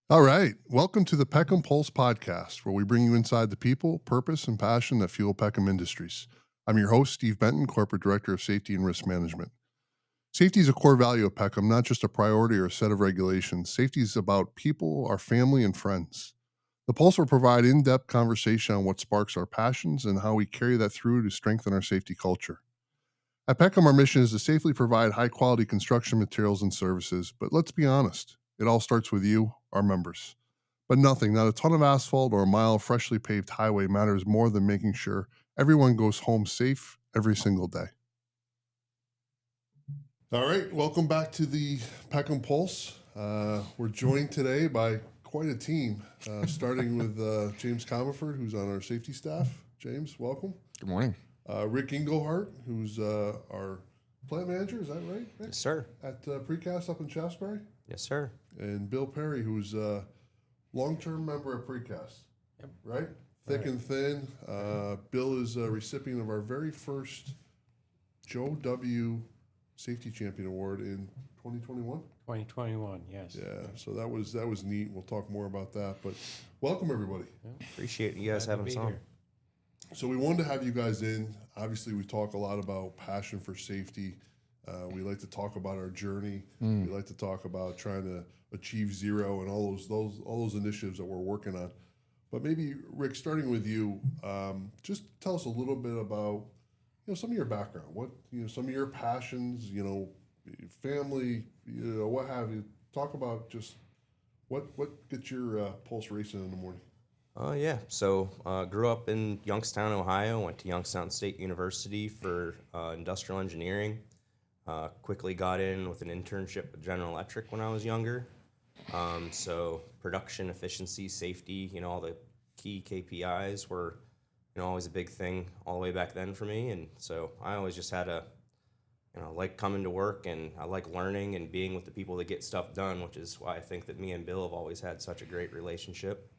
All right. Welcome to the Peckham Pulse podcast, where we bring you inside the people, purpose, and passion that fuel Peckham Industries. I'm your host, Steve Benton, Corporate Director of Safety and Risk Management. Safety is a core value of Peckham, not just a priority or a set of regulations. Safety is about people, our family, and friends. The Pulse will provide in-depth conversation on what sparks our passions and how we carry that through to strengthen our safety culture. At Peckham, our mission is to safely provide high-quality construction materials and services, but let's be honest, it all starts with you, our members. But nothing, not a ton of asphalt or a mile of freshly paved highway matters more than making sure everyone goes home safe every single day. All right, welcome back to the Peckham Pulse. We're joined today by quite a team, starting with James Comerford, who's on our safety staff. James, welcome. Good morning. Rick Engelhardt, who's our plant manager, is that right, Rick? Yes, sir. At Precast up in Shaftesbury. Yes, sir. And Bill Perry, who's a long-term member of Precast, Yep. right? Thick and thin. Bill is a recipient of our very first Joe W. Safety Champion Award in 2021. 2021, yes. Yeah, so that was neat. We'll talk more about that. But welcome, everybody. Appreciate you guys having us on. So we wanted to have you guys in. Obviously, we talk a lot about passion for safety. We like to talk about our journey. We like to talk about trying to achieve zero and all those initiatives that we're working on. But maybe Rick, starting with you, just tell us a little bit about some of your background. What some of your passions. Family. What have you. Talk about just what gets your pulse racing in the morning. So grew up in Youngstown, Ohio. Went to Youngstown State University for industrial engineering. Quickly got in with an internship at General Electric when I was younger. So production, efficiency, safety, all the key KPIs were, always a big thing all the way back then for me. And so I always just had like coming to work, and I like learning and being with the people that get stuff done, which is why I think that me and Bill have always had such a great relationship.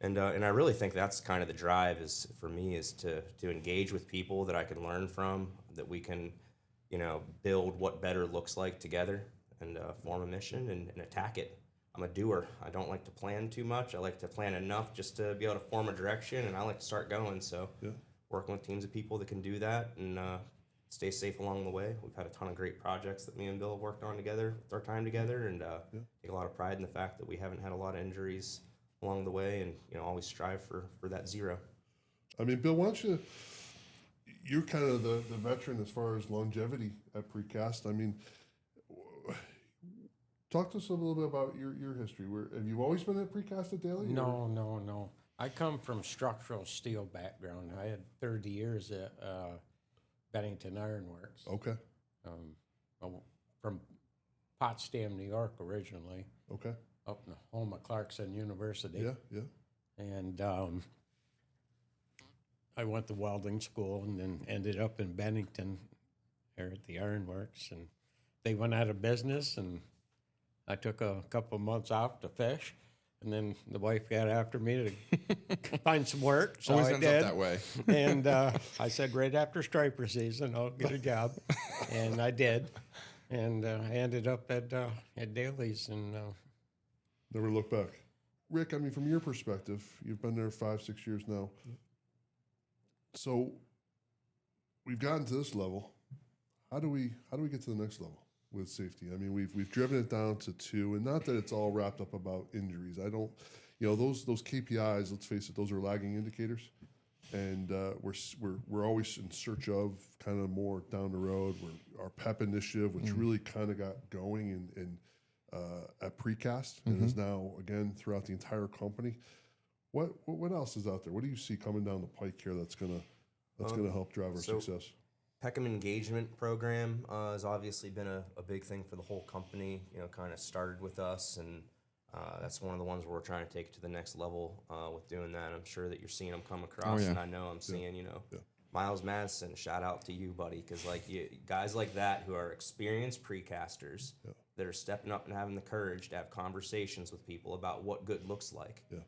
And I really think that's kind of the drive for me is to engage with people that I can learn from, that we can, build what better looks like together and form a mission and attack it. I'm a doer. I don't like to plan too much. I like to plan enough just to be able to form a direction, and I like to start going. So working with teams of people that can do that and stay safe along the way. We've had a ton of great projects that me and Bill have worked on together with our time together, and take a lot of pride in the fact that we haven't had a lot of injuries along the way, and always strive for that zero. I mean, Bill, why don't you're kind of the veteran as far as longevity at Precast. I mean, talk to us a little bit about your history. Have you always been at Precast at Dailey? No. I come from structural steel background. I had 30 years at Bennington Iron Works. Okay. From Potsdam, New York originally. Okay. Up in the home of Clarkson University. Yeah. And I went to welding school and then ended up in Bennington there at the Iron Works. And they went out of business, and I took a couple of months off to fish. And then the wife got after me to find some work. So Always I ends did. up that way. And I said, right after striper season, I'll get a job. And I did. And I ended up at Dailey's. And never look back. Rick, I mean, from your perspective, you've been there 5-6 years now. So we've gotten to this level. How do we get to the next level with safety? I mean, we've driven it down to 2, and not that it's all wrapped up about injuries. I don't, those KPIs. Let's face it, those are lagging indicators, and we're always in search of kind of more down the road. Our PEP initiative, which really kind of got going in at Precast, and is now again throughout the entire company. What else is out there? What do you see coming down the pike here that's gonna help drive our success? Peckham Engagement Program has obviously been a big thing for the whole company. Kind of started with us, and that's one of the ones where we're trying to take it to the next level with doing that. I'm sure that you're seeing them come across, and I know I'm seeing, Miles Madison, shout out to you, buddy, because guys like that who are experienced precasters that are stepping up and having the courage to have conversations with people about what good looks like. Yeah.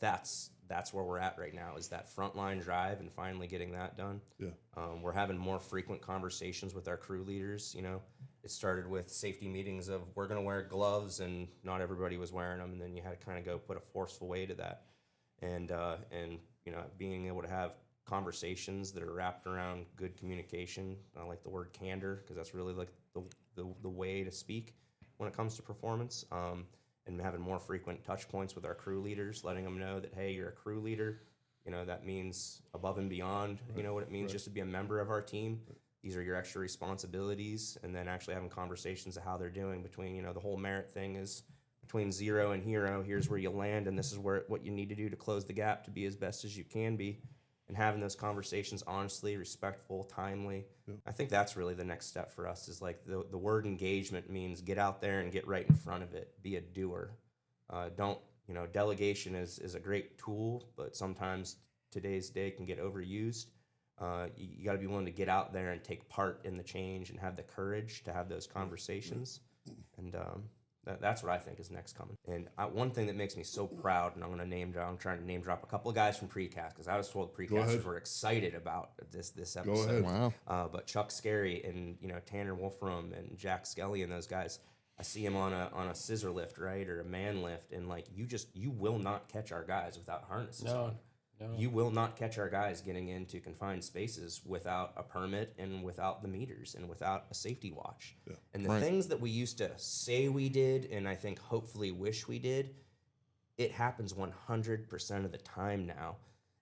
That's where we're at right now, is that frontline drive and finally getting that done. Yeah. We're having more frequent conversations with our crew leaders, it started with safety meetings of we're going to wear gloves, and not everybody was wearing them, and then you had to kind of go put a forceful way to that, and being able to have conversations that are wrapped around good communication. I like the word candor because that's really like the way to speak when it comes to performance. And having more frequent touch points with our crew leaders, letting them know that, hey, you're a crew leader. That means above and beyond, what it means just to be a member of our team. These are your extra responsibilities. And then actually having conversations of how they're doing between, the whole merit thing is between 0 and hero. Here's where you land, and this is what you need to do to close the gap to be as best as you can be. And having those conversations honestly, respectful, timely. Yeah. I think that's really the next step for us is like the word engagement means get out there and get right in front of it. Be a doer. Delegation is a great tool, but sometimes today's day can get overused. You got to be willing to get out there and take part in the change and have the courage to have those conversations. And that's what I think is next coming. And one thing that makes me so proud, and I'm trying to name drop a couple of guys from Precast, because I was told Precasters were excited about this episode. Go ahead. Wow. But Chuck Scarry and Tanner Wolfram and Jack Skelly and those guys, I see them on a scissor lift, right, or a man lift, and like you will not catch our guys without harnesses on. No. You will not catch our guys getting into confined spaces without a permit and without the meters and without a safety watch. Yeah. And the things that we used to say we did, and I think hopefully wish we did, it happens 100% of the time now.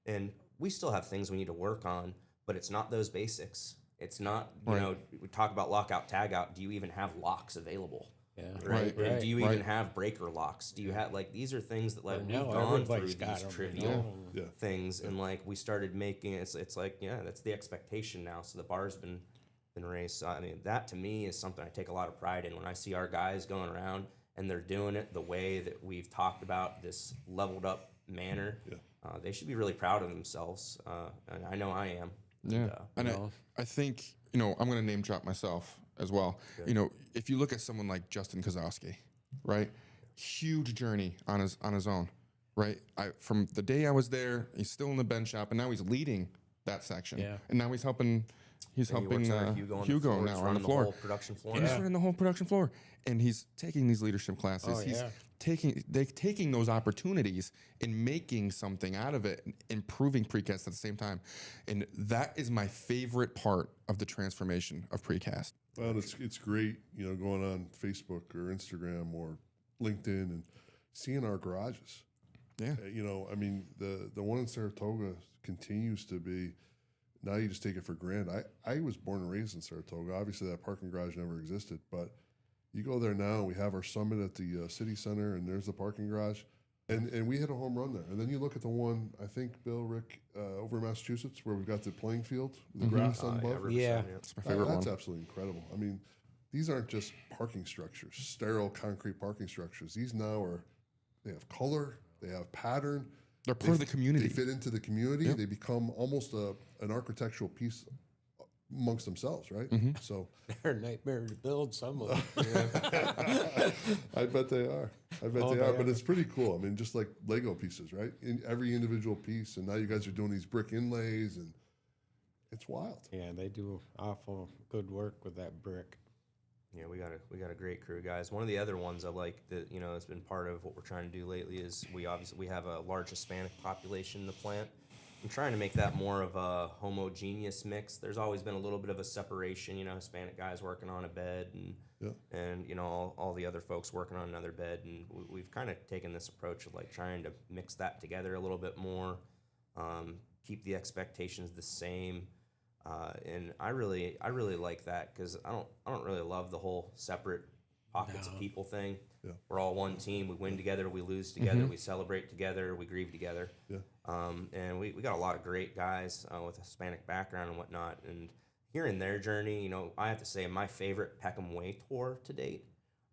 And we still have things we need to work on, but it's not those basics. It's not, we talk about lockout, tagout. Do you even have locks available? Yeah. Right. And do you even have breaker locks? Do you have these are things that we've gone through these trivial things, and we started making it's like that's the expectation now. So the bar's been raised. So, I mean, that to me is something I take a lot of pride in when I see our guys going around and they're doing it the way that we've talked about, this leveled up manner. Yeah. They should be really proud of themselves, and I know I am. Yeah, and I think I'm going to name drop myself as well. Good. If you look at someone like Justin Kozowski, right? Huge journey on his own, right? From the day I was there, he's still in the bench shop, and now he's leading that section. Yeah. And now he's helping Hugo now on the floor. Whole production floor. And he's running the whole production floor. And he's taking these leadership classes. He's taking those opportunities and making something out of it, and improving Precast at the same time. And that is my favorite part of the transformation of Precast. Well, it's great, going on Facebook or Instagram or LinkedIn and seeing our garages. Yeah. I mean, the one in Saratoga continues to be, now you just take it for granted. I was born and raised in Saratoga. Obviously, that parking garage never existed, but you go there now, we have our summit at the city center, and there's the parking garage. And we hit a home run there. And then you look at the one, I think, Bill, Rick, over in Massachusetts, where we've got the playing field, the grass on above. Yeah, that's my favorite one. That's absolutely incredible. I mean, these aren't just parking structures, sterile concrete parking structures. These now they have color, they have pattern. They're part of the community. They fit into the community. Yep. They become almost an architectural piece amongst themselves, right? Mm-hmm. So they're a nightmare to build, some of them. I bet they are. But it's pretty cool. I mean, just like Lego pieces, right? In every individual piece, and now you guys are doing these brick inlays, and it's wild. Yeah, they do awful good work with that brick. Yeah, we got a great crew, guys. One of the other ones I like that has been part of what we're trying to do lately is we have a large Hispanic population in the plant. I'm trying to make that more of a homogeneous mix. There's always been a little bit of a separation, Hispanic guys working on a bed and all the other folks working on another bed. And we've kind of taken this approach of trying to mix that together a little bit more, keep the expectations the same. And I really like that because I don't really love the whole separate pockets of people thing. Yeah. We're all one team. We win together. We lose together. Mm-hmm. We celebrate together. We grieve together. Yeah. And we got a lot of great guys with a Hispanic background and whatnot. And hearing their journey, I have to say my favorite Peckham Way tour to date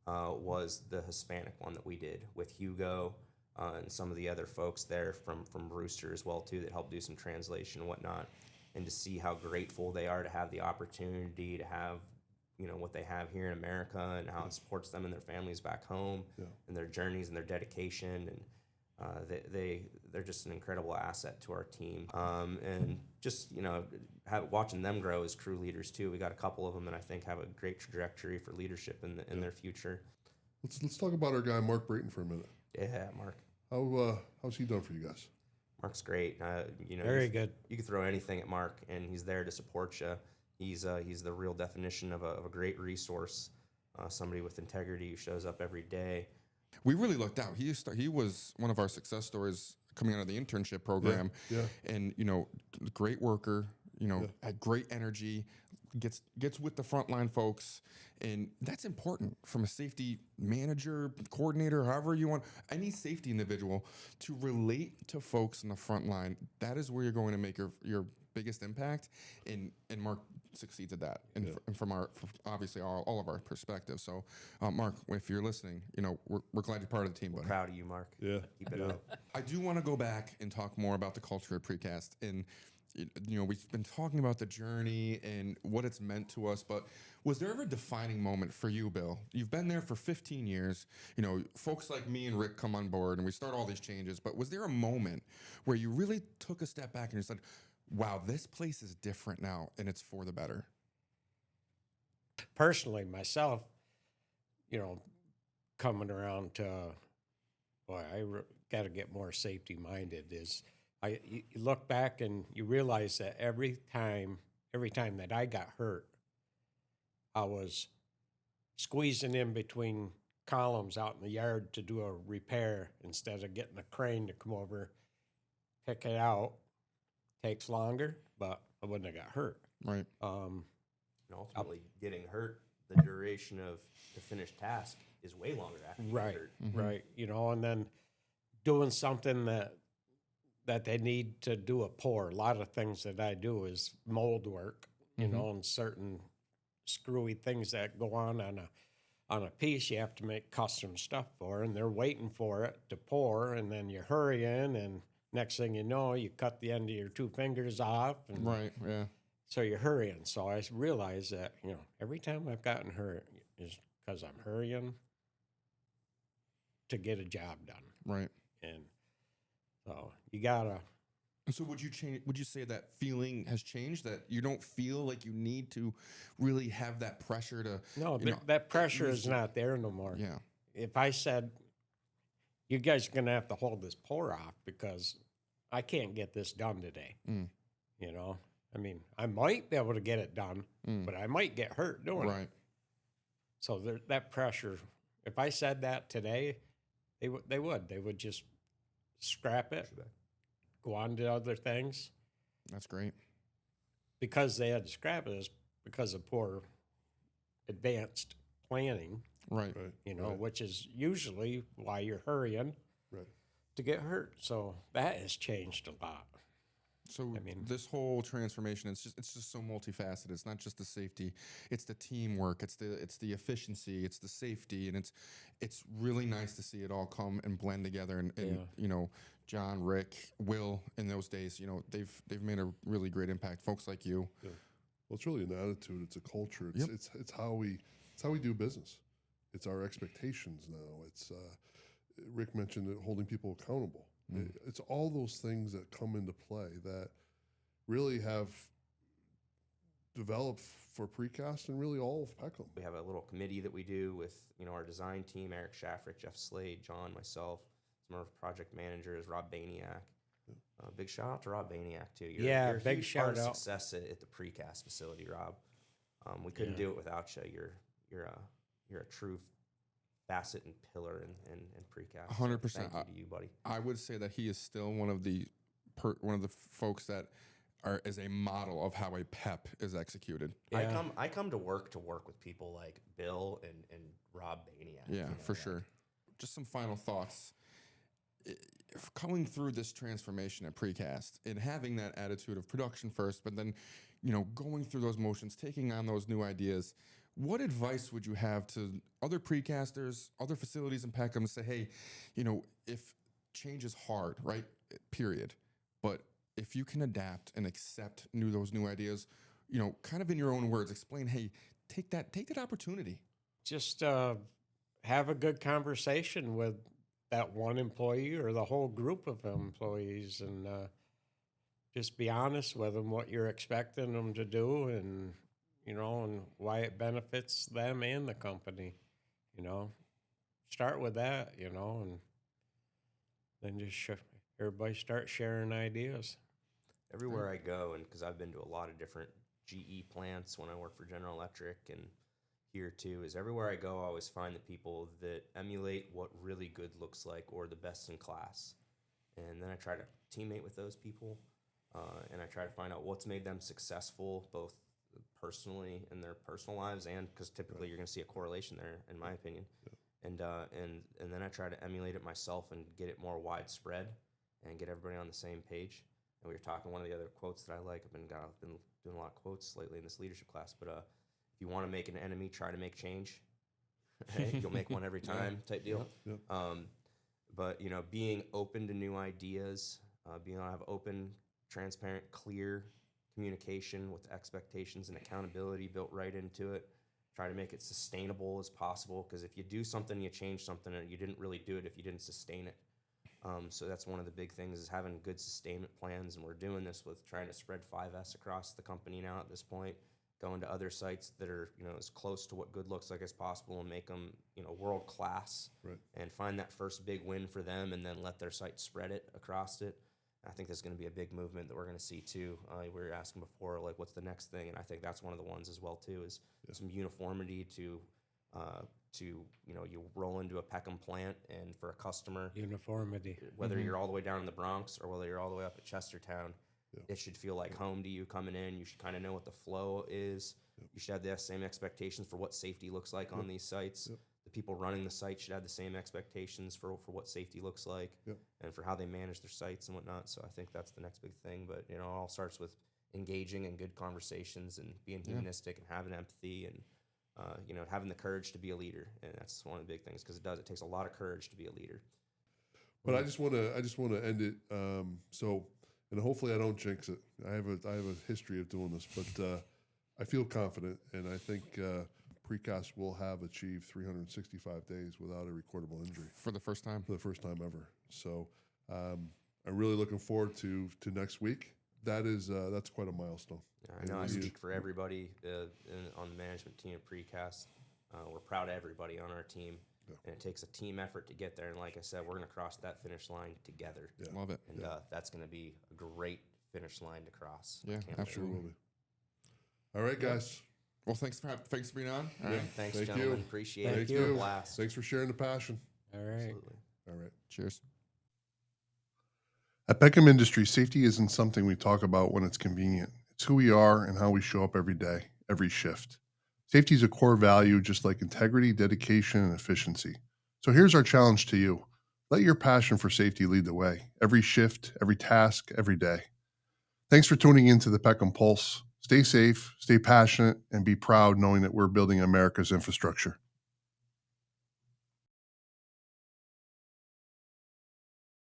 was the Hispanic one that we did with Hugo and some of the other folks there from Brewster as well too that helped do some translation and whatnot. And to see how grateful they are to have the opportunity to have what they have here in America and how it supports them and their families back home and their journeys and their dedication. They're just an incredible asset to our team, and just watching them grow as crew leaders too. We got a couple of them that I think have a great trajectory for leadership in their future. Let's talk about our guy Mark Brayton for a minute. Yeah, Mark. How's he done for you guys? Mark's great. Very good. You can throw anything at Mark, and he's there to support you. He's the real definition of a great resource. Somebody with integrity who shows up every day. We really lucked out. He was one of our success stories coming out of the internship program. Yeah. And great worker. Had great energy. Gets with the frontline folks, and that's important from a safety manager, coordinator, however you want, any safety individual to relate to folks in the front line. That is where you're going to make your biggest impact, and Mark succeeds at that, and from obviously all of our perspectives. So, Mark, if you're listening, we're glad you're part of the team, buddy. Proud of you, Mark. Yeah. Keep it up. I do want to go back and talk more about the culture at Precast, and we've been talking about the journey and what it's meant to us, but was there ever a defining moment for you, Bill? You've been there for 15 years. Folks like me and Rick come on board and we start all these changes, but was there a moment where you really took a step back and you said, wow, this place is different now and it's for the better? Personally, myself, coming around to, got to get more safety minded. You look back and you realize that every time that I got hurt, I was squeezing in between columns out in the yard to do a repair instead of getting a crane to come over, pick it out. Takes longer, but I wouldn't have got hurt. Right. And ultimately, getting hurt, the duration of the finished task is way longer after you get hurt. Right. And then doing something that they need to do a pour. A lot of things that I do is mold work, and certain screwy things that go on a piece you have to make custom stuff for, and they're waiting for it to pour, and then you hurry in, and next thing you know, you cut the end of your 2 fingers off. And Right, yeah. so you're hurrying. So I realized that, every time I've gotten hurt is because I'm hurrying to get a job done. Right. And so you gotta. And so would you say that feeling has changed, that you don't feel like you need to really have that pressure to? No, that pressure is not there no more. Yeah. If I said, you guys are going to have to hold this pour off because I can't get this done today. I might be able to get it done, but I might get hurt doing it. Right. So that pressure, if I said that today, they would just scrap it, go on to other things. That's great. Because they had to scrap it is because of poor advanced planning. Right. Which is usually why you're hurrying to get hurt. So that has changed a lot. So this whole transformation, it's just so multifaceted. It's not just the safety, it's the teamwork, it's the efficiency, it's the safety, and it's really nice to see it all come and blend together. And John, Rick, Will, in those days, they've made a really great impact. Folks like you. Yeah. Well, it's really an attitude. It's a culture. Yep. It's how we do business. It's our expectations now. It's Rick mentioned it, holding people accountable. It's all those things that come into play that really have developed for Precast and really all of Peckham. We have a little committee that we do with our design team: Eric Shaffrick, Jeff Slade, John, myself. Some of our project managers, Rob Baniak. Big shout out to Rob Baniak too. You're a big huge shout part of out. Success at the Precast facility, Rob. We couldn't do it without you. You're a true facet and pillar in Precast. 100%. Thank you to you, buddy. I would say that he is still one of the folks that is a model of how a PEP is executed. Yeah. I come to work with people like Bill and Rob Baniak. Yeah, for sure. Just some final thoughts. Coming through this transformation at Precast and having that attitude of production first, but then, going through those motions, taking on those new ideas, what advice would you have to other precasters, other facilities in Peckham to say, hey, if change is hard, right? Period. But if you can adapt and accept those new ideas, kind of in your own words, explain, hey, take that opportunity. Just have a good conversation with that one employee or the whole group of employees, and just be honest with them what you're expecting them to do, and and why it benefits them and the company. Start with that, and then just everybody start sharing ideas. Everywhere I go, and because I've been to a lot of different GE plants when I work for General Electric, and here too, is everywhere I go, I always find the people that emulate what really good looks like, or the best in class. And then I try to teammate with those people, and I try to find out what's made them successful, both personally in their personal lives, and because typically you're going to see a correlation there, in my opinion. And then I try to emulate it myself and get it more widespread and get everybody on the same page. And we were talking, one of the other quotes that I like, I've been doing a lot of quotes lately in this leadership class, but if you want to make an enemy, try to make change. Right? You'll make one every time, type deal. Yep. But being open to new ideas, being able to have open, transparent, clear communication with expectations and accountability built right into it. Try to make it sustainable as possible, because if you do something, you change something, and you didn't really do it if you didn't sustain it. So that's one of the big things, is having good sustainment plans, and we're doing this with trying to spread 5S across the company now at this point, going to other sites that are as close to what good looks like as possible, and make them world class, Right. and find that first big win for them, and then let their site spread it across it. I think there's going to be a big movement that we're going to see too. We were asking before, like, what's the next thing, and I think that's one of the ones as well too, is some uniformity to you roll into a Peckham plant, and for a customer, Uniformity. whether you're all the way down in the Bronx or whether you're all the way up at Chestertown, it should feel like home to you coming in. You should kind of know what the flow is. You should have the same expectations for what safety looks like on these sites. The people running the site should have the same expectations for what safety looks like, and for how they manage their sites and whatnot. So I think that's the next big thing. But it all starts with engaging in good conversations, and being humanistic, and having empathy, and having the courage to be a leader. And that's one of the big things, because it takes a lot of courage to be a leader. But I just want to end it. And hopefully I don't jinx it. I have a history of doing this, but I feel confident, and I think Precast will have achieved 365 days without a recordable injury For the first time. for the first time ever. So I'm really looking forward to next week. That's quite a milestone. I know I speak for everybody on the management team at Precast. We're proud of everybody on our team, and it takes a team effort to get there. And like I said, we're going to cross that finish line together. Love it. And that's going to be a great finish line to cross. Yeah, Can't wait. absolutely. All right, guys. Well, thanks for being on. All right. Thanks, Thank gentlemen. you. Appreciate Thank it. you. Blast. Thanks for sharing the passion. All right. Absolutely. All right. Cheers. At Peckham Industries, safety isn't something we talk about when it's convenient. It's who we are and how we show up every day, every shift. Safety is a core value, just like integrity, dedication, and efficiency. So here's our challenge to you. Let your passion for safety lead the way, every shift, every task, every day. Thanks for tuning in to the Peckham Pulse. Stay safe, stay passionate, and be proud knowing that we're building America's infrastructure.